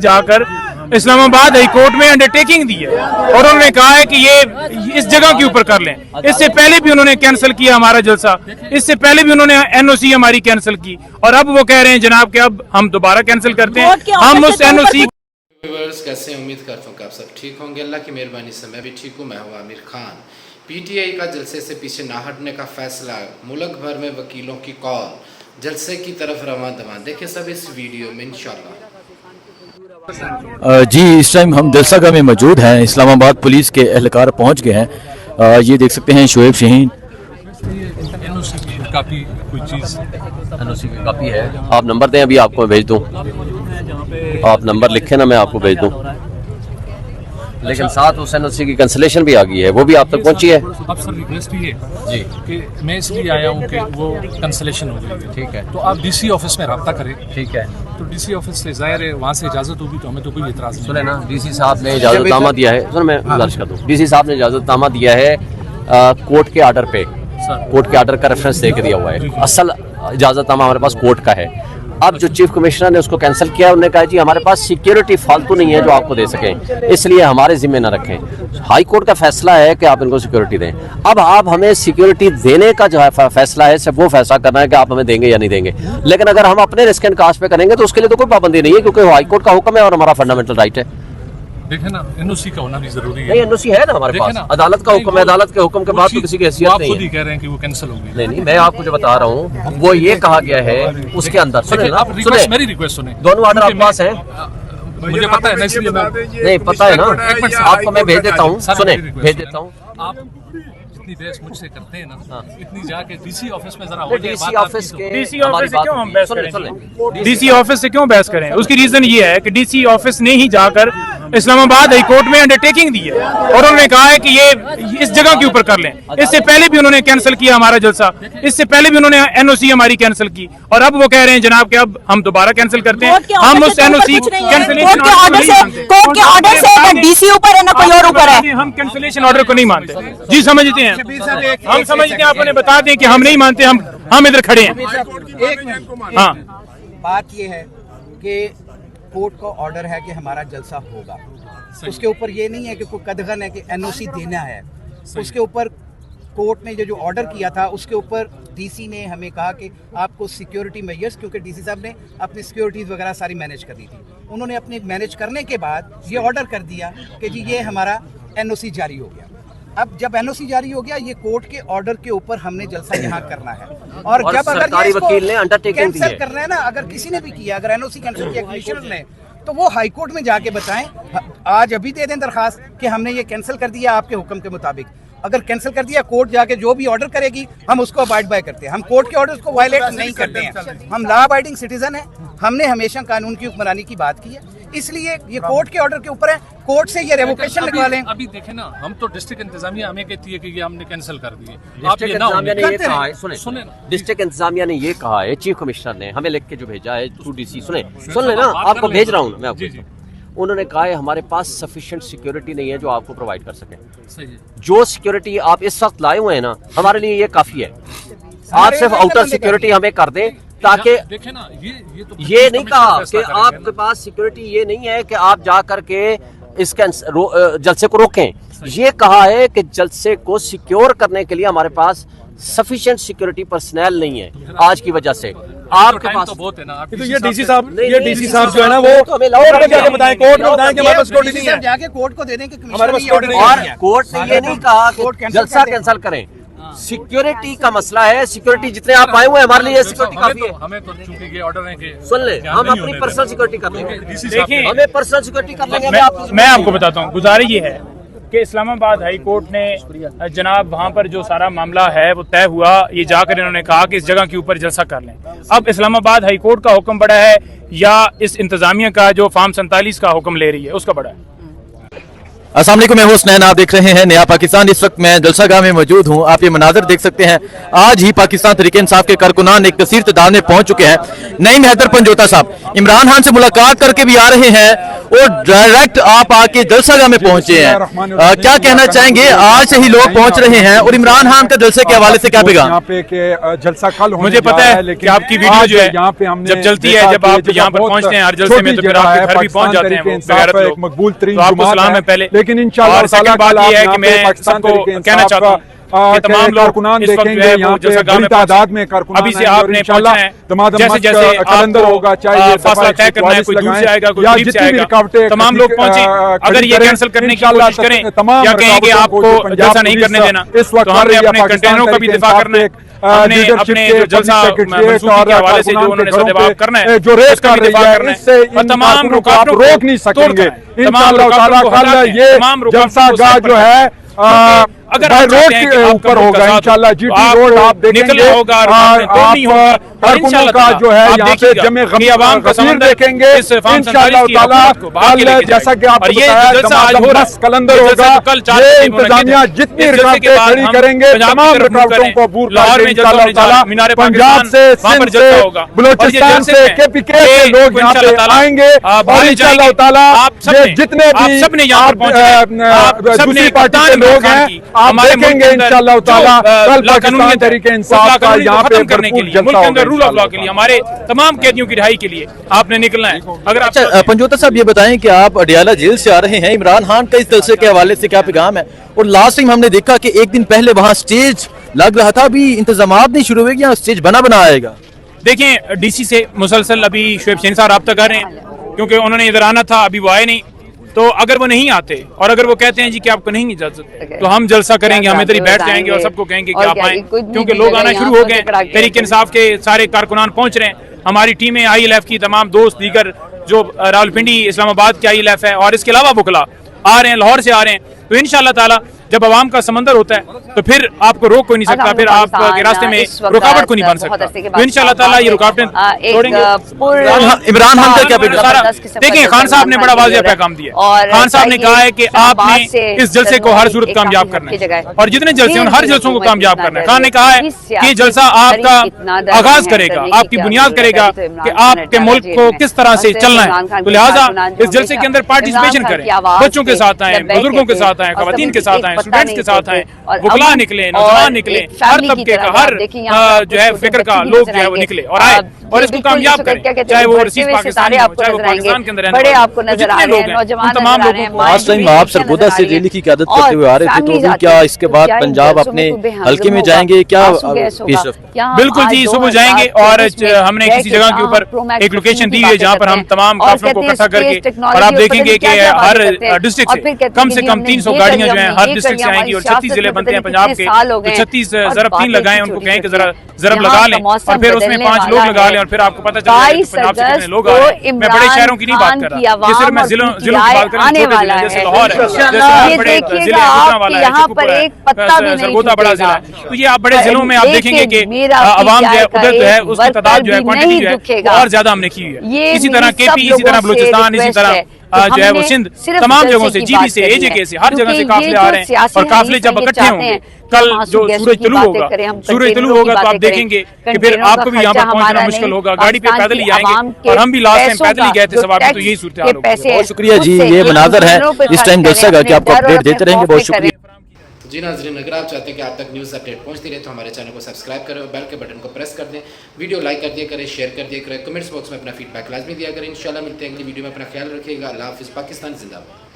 जाकर Islamabad high court में undertaking दी है और उन्होंने कहा है कि ये इस जगह के ऊपर कर लें। इससे पहले भी उन्होंने कैंसिल किया हमारा जलसा, इससे पहले भी उन्होंने एनओसी हमारी कैंसिल की और अब वो कह रहे हैं जनाब कि अब हम दोबारा कैंसिल करते हैं। हम उस एनओसी कैसे उम्मीद करता हूँ कि आप सब ठीक होंगे। अल्लाह की मेहरबानी से मैं भी ठीक हूँ। मैं हूँ आमिर खान। पीटीआई का जलसे से पीछे ना हटने का फैसला, मुल्क भर में वकीलों की कॉल, जलसे की तरफ रवां दवां। देखें सब इस वीडियो में इंशाल्लाह। जी इस टाइम हम जलसागाह में मौजूद हैं। इस्लामाबाद पुलिस के एहलकार पहुंच गए हैं। ये देख सकते हैं शोएब शाहीन। एनओसी की कापी कोई चीज़ एनओसी की कापी है, आप नंबर दें, अभी आपको मैं भेज दूं। आप नंबर लिखें ना, मैं आपको भेज दूं। लेकिन साथ उस एनओसी की कैंसिलेशन भी आ गई है, वो भी आप तक पहुंची है। अब सर रिक्वेस्ट ये जी कि मैं इसलिए आया हूँ कि वो कैंसिलेशन हो गई है। ठीक है, तो आप डीसी ऑफिस में रब्ता करें। ठीक है, तो डीसी ऑफिस से ज़ाहिर है वहाँ से इजाज़त होगी तो हमें तो कोई इतराज़ नहीं। सुने ना, डीसी साहब ने इजाज़तनामा दिया है। सुन मैं गुजारिश कर दूं, डीसी साहब ने इजाज़तनामा दिया है कोर्ट के आर्डर पे। कोर्ट के आर्डर का रेफरेंस दे के दिया हुआ है। असल इजाज़तनामा हमारे पास कोर्ट का है। अब जो चीफ कमिश्नर ने उसको कैंसिल किया, उन्होंने कहा जी हमारे पास सिक्योरिटी फालतू नहीं है जो आपको दे सकें, इसलिए हमारे जिम्मे ना रखें। हाई कोर्ट का फैसला है कि आप इनको सिक्योरिटी दें। अब आप हमें सिक्योरिटी देने का जो है फैसला है, सिर्फ वो फैसला करना है कि आप हमें देंगे या नहीं देंगे। लेकिन अगर हम अपने रिस्क एंड कास्ट पे करेंगे तो उसके लिए तो कोई पाबंदी नहीं है, क्योंकि हाई कोर्ट का हुक्म है और हमारा फंडामेंटल राइट है। देखें ना, एनओसी का होना भी जरूरी है। नहीं, एनओसी है ना हमारे पास, अदालत का हुक्म है। अदालत के हुक्म के बाद तो किसी की हैसियत नहीं है। आप खुद ही कह रहे हैं कि वो कैंसिल हो गई। नहीं, मैं आपको जो बता रहा हूँ वो ये कहा गया है उसके अंदर। सुने, मेरी रिक्वेस्ट सुने। दोनों ऑर्डर आपके पास है, मुझे पता है ना, इसलिए नहीं पता है ना, आपको मैं भेज देता हूँ। सुने, भेज देता हूँ। आप जितनी बहस मुझसे करते हैं ना, इतनी जाके डीसी ऑफिस में जरा डीसी ऑफिस के डीसी ऑफिस से क्यों हम बहस करें? डीसी ऑफिस से क्यों बहस करें? उसकी रीजन ये है कि डीसी ऑफिस ने ही जाकर इस्लामाबाद हाई कोर्ट में अंडरटेकिंग दी है और उन्होंने कहा है कि ये इस जगह के ऊपर कर लें। इससे पहले भी उन्होंने कैंसिल किया हमारा जलसा, इससे पहले भी उन्होंने एनओसी हमारी कैंसिल की और अब वो कह रहे हैं जनाब कि अब हम दोबारा कैंसिल करते हैं। हम उस एनओसी कैंसिलेशन कोर्ट के ऑर्डर से डीसी ऊपर है ना कोई और ऊपर है। हम कैंसिलेशन ऑर्डर को नहीं मानते। जी समझते हैं, हम समझते हैं। आप उन्हें बता दें कि हम नहीं मानते, हम इधर खड़े हैं। हाँ, बात ये है कि कोर्ट का ऑर्डर है कि हमारा जलसा होगा, उसके ऊपर ये नहीं है कि कोई कदगन है कि एनओसी देना है। उसके ऊपर कोर्ट ने जो ऑर्डर किया था उसके ऊपर डीसी ने हमें कहा कि आपको सिक्योरिटी मेजर्स, क्योंकि डीसी साहब ने अपनी सिक्योरिटीज वगैरह सारी मैनेज कर दी थी, उन्होंने अपने मैनेज करने के बाद ये ऑर्डर कर दिया कि जी ये हमारा एनओसी जारी हो गया। अब जब एनओसी जारी हो गया, ये कोर्ट के ऑर्डर के ऊपर हमने जलसा यहाँ करना है। और जब अगर ये वकील ने अंडरटेकिंग कैंसिल करना है ना, अगर किसी ने भी किया, अगर एनओसी कैंसिल किया कमिश्नर ने, तो वो हाई कोर्ट में जाके बताएं, आज अभी दे दें दरखास्त कि हमने ये कैंसिल कर दिया आपके हुक्म के मुताबिक। अगर कैंसिल कर दिया, कोर्ट जाके जो भी ऑर्डर करेगी हम उसको अबाइड बाय करते हैं। हम कोर्ट के ऑर्डर्स को वायलेट नहीं करते हैं। हम लॉ अबाइडिंग सिटीजन हैं। हमने हमेशा कानून की हुक्मरानी की बात की है, इसलिए ये कोर्ट के ऑर्डर के ऊपर है। कोर्ट से ये रेवोकेशन लिखवा लें। अभी देखें ना, हम तो डिस्ट्रिक्ट इंतजामिया हमें कहती है कि ये हमने कैंसिल कर दिए। डिस्ट्रिक्ट इंतजामिया ने ये कहा है, सुने, डिस्ट्रिक्ट इंतजामिया ने ये कहा है, चीफ कमिश्नर ने हमें लिख के जो भेजा है टू डीसी। सुने, सुन ले ना, आपको भेज रहा हूँ मैं आपको। उन्होंने कहा है हमारे पास सफिशिएंट सिक्योरिटी नहीं है जो आपको प्रोवाइड कर सके। जो सिक्योरिटी आप इस वक्त लाए हुए हैं ना, हमारे लिए ये काफी है। आप सिर्फ आउटर सिक्योरिटी हमें कर दें, ताकि देखें ना, ये नहीं कहा कि आपके पास सिक्योरिटी ये नहीं है कि आप जा करके इसके जलसे को रोकें। ये कहा है कि जलसे को सिक्योर करने के लिए हमारे पास सफिशिएंट सिक्योरिटी पर्सनल नहीं है आज की वजह से। आपके पास तो बहुत है ना। तो ये डीसी साहब जो है ना, वो कोर्ट में जाके बताएं, कोर्ट में बताएं कि हमारे पास सिक्योरिटी नहीं है। जाके कोर्ट को दे दें कि हमारे पास सिक्योरिटी नहीं और कोर्ट ने ये नहीं कहा कि जलसा कैंसिल करें। सिक्योरिटी का मसला है, सिक्योरिटी जितने आप आए हुए हमारे लिए सिक्योरिटी काफी है। हमें तो चूंकि ये ऑर्डर है कि सुन ले, हम अपनी पर्सनल सिक्योरिटी कर लेंगे। देखिए, हमें पर्सनल सिक्योरिटी कर लेंगे। मैं आपको बताता हूँ, गुजारिश ये है कि इस्लामाबाद हाई कोर्ट ने जनाब वहाँ पर जो सारा मामला है वो तय हुआ, ये जाकर इन्होंने कहा कि इस जगह के ऊपर जलसा कर लें। अब इस्लामाबाद हाई कोर्ट का हुक्म बड़ा है या इस इंतजामिया का जो फार्म 47 का हुक्म ले रही है उसका बड़ा है? अस्सलाम वालेकुम, मैं हूं हुसनैन, आप देख रहे हैं नया पाकिस्तान। इस वक्त मैं जलसागाह में मौजूद हूं। आप ये मनाजर देख सकते हैं। आज ही पाकिस्तान तहरीक इंसाफ के कारकुनान एक कसीर तादाद में पहुंच चुके हैं। नईम हैदर पंजोता साहब इमरान खान से मुलाकात करके भी आ रहे हैं और डायरेक्ट आप आके जलसागाह में पहुंचे हैं। क्या कहना चाहेंगे? आज से ही लोग पहुंच रहे हैं और इमरान खान का जलसे के हवाले से क्या पैगाम? यहाँ पे के जलसा कल होने मुझे पता है कि आपकी वीडियो जो है यहाँ पे हमने जब जलती है, जब आप यहाँ पर पहुंचते हैं हर जलसे में, तो फिर आपके घर भी पहुंच जाते हैं बेगैरत लोग। मकबूल तरीन तो आपको सलाम है पहले। लेकिन इंशाल्लाह और सेकंड बात ये है कि मैं सबको कहना चाहता हूँ कि तमाम लोग कारकुनान इस वक्त जो देखेंगे है यहाँ वो पे जलसागाह बड़ी में तादाद में कारकुनान अभी से आपने पहुंचना है। जैसे जैसे कलंदर होगा, चाहे ये फासला तय करना है, कोई दूर से आएगा, कोई करीब से आएगा, तमाम लोग पहुंचे। अगर ये कैंसिल करने की कोशिश करें या कहें कि आपको जलसा नहीं करने देना, तो हमने अपने कंटेनरों का भी दिफा करना है। हमने अपने जो जलसा मंसूखी के हवाले से जो उन्होंने सदेबाब करना है उसका भी दिफा करना है और तमाम रुकावटों को रोक नहीं सकेंगे। इंशाअल्लाह ताला कल ये जलसागाह जो है अगर रोड के ऊपर होगा इंशाल्लाह। जीटी रोड आप देखेंगे, कारकुनों का जो है यहाँ पे जमे गमीर देखेंगे इंशाल्लाह ताला। कल जैसा कि आपको बताया कलंदर होगा, ये इंतजामिया जितनी रुकावटें खड़ी करेंगे तमाम रुकावटों को दूर करके इंशाल्लाह ताला पंजाब से, सिंध से, बलूचिस्तान से, KPK के लोग यहाँ पे आएंगे और इंशाल्लाह ताला जितने भी दूसरी पार्टी के लोग हैं आप देखेंगे इंशाल्लाह ताला कल पाकिस्तान तहरीके इंसाफ का यहाँ पे करने के लिए, मुल्क के अंदर रूल ऑफ लॉ के लिए, हमारे तमाम कैदियों की रिहाई के लिए आपने निकलना है। अगर अच्छा पंजोता साहब ये बताएं कि आप अडियाला जेल से आ रहे हैं, इमरान खान का इस जलसे के हवाले से क्या पैगाम है? और लास्ट टाइम हमने देखा कि एक दिन पहले वहाँ स्टेज लग रहा था, अभी इंतजामात नहीं शुरू हुए या स्टेज बना आएगा? देखें, DC से मुसलसल अभी शोएब शहीन साहब राब्ता कर रहे हैं क्योंकि उन्होंने इधर आना था, अभी वो आए नहीं। तो अगर वो नहीं आते और अगर वो कहते हैं जी कि आपको नहीं इजाजत, तो हम जलसा करेंगे, हम इधर ही बैठ जाएंगे और सबको कहेंगे कि आप आए, क्योंकि लोग आना शुरू हो गए। तहरीक इंसाफ के सारे कारकुनान पहुंच रहे हैं, हमारी टीमें ILF की तमाम दोस्त दीगर जो रावलपिंडी इस्लामाबाद के ILF है और इसके अलावा बुकला आ रहे हैं, लाहौर से आ रहे हैं। तो इंशाल्लाह ताला जब अवाम का समंदर होता है तो फिर आपको रोक कोई नहीं सकता, फिर आपके रास्ते में रुकावट कोई नहीं बन सकता। तो इंशाल्लाह ताला ये रुकावटें तोड़ेंगे। इमरान खान का क्या पैगाम? देखिए, खान साहब ने बड़ा वाज़ेह पैगाम दिया। खान साहब ने कहा है कि आपने इस जलसे को हर सूरत कामयाब करना है और जितने जलसे उन हर जलसों को कामयाब करना है। खान ने कहा है कि ये जलसा आपका आगाज करेगा, आपकी बुनियाद करेगा कि आपके मुल्क को किस तरह से चलना है। तो लिहाजा इस जलसे के अंदर पार्टिसिपेशन करें, बच्चों के साथ आए, बुजुर्गों के साथ आए, खवातीन के साथ आए, स्टूडेंट्स के साथ आए, बुकला निकले, नौजवान निकले, हर तबके का, हर जो है फिक्र का लोग जो है वो निकले और आए और इसको कामयाब करें, चाहे वो ओवरसीज पाकिस्तान हो, चाहे वो पाकिस्तान के अंदर रहने वाले, जितने लोग हैं उन तमाम लोगों को। लास्ट टाइम आप सरगोदा से रैली की क़यादत करते हुए आ रहे थे, तो क्या इसके बाद पंजाब अपने हल्के में जाएंगे? क्या पेशरफ्त? बिल्कुल जी, सुबह जाएंगे और हमने किसी जगह के ऊपर एक लोकेशन दी है जहाँ पर हम तमाम काफिलों को इकट्ठा करके, और आप देखेंगे कि हर डिस्ट्रिक्ट से कम 300 गाड़ियां जो हैं हर डिस्ट्रिक्ट से आएंगी और 36 जिले बनते हैं पंजाब के, तो 36 ज़रब 3 लगाएं, उनको कहें कि जरा ज़रब लगा लें और फिर उसमें 5 लोग लगा लें और फिर आपको पता चल जाएगा कि पंजाब से कितने लोग आ रहे हैं। मैं बड़े शहरों की नहीं बात कर रहा, ये सिर्फ मैं जिलों की बात कर रहा हूं, छोटे जिले जैसे लाहौर है, जैसे बड़े जिले गुजरांवाला है, सरगोदा बड़ा जिला है। तो ये आप बड़े जिलों में आप देखेंगे कि आवाम जो है उधर जो है उसकी तादाद जो है, क्वांटिटी जो है और ज्यादा हमने की हुई है। इसी तरह KP, इसी तरह बलूचिस्तान, इसी तरह जो है वो सिंध, तमाम जगहों से, GB से, AJK से, हर जगह से काफिले आ रहे हैं और काफिले जब इकट्ठे होंगे कल जो सूरज तुलू होगा तो आप देखेंगे कि फिर आपको भी यहाँ पर पहुंचना मुश्किल होगा, गाड़ी पे पैदल ही आएंगे और हम भी लास्ट टाइम पैदल ही गए थे सवार में, तो यही सूरत हाल होगी। बहुत शुक्रिया जी, ये मनाजर है इस टाइम जलसा का, आपको अपडेट देते रहेंगे। बहुत शुक्रिया जी नाज़रीन, अगर आप चाहते हैं कि आप तक न्यूज़ अपडेट पहुंचती रहे तो हमारे चैनल को सब्सक्राइब करें और बेल के बटन को प्रेस कर दें, वीडियो लाइक कर दिया करें, शेयर कर दिया करें, कमेंट्स बॉक्स में अपना फीडबैक लाजमी दिया करें। इंशाल्लाह मिलते हैं अगली वीडियो में, अपना ख्याल रखिएगा। अल्लाह हाफ़िज़। पाकिस्तान जिंदाबाद।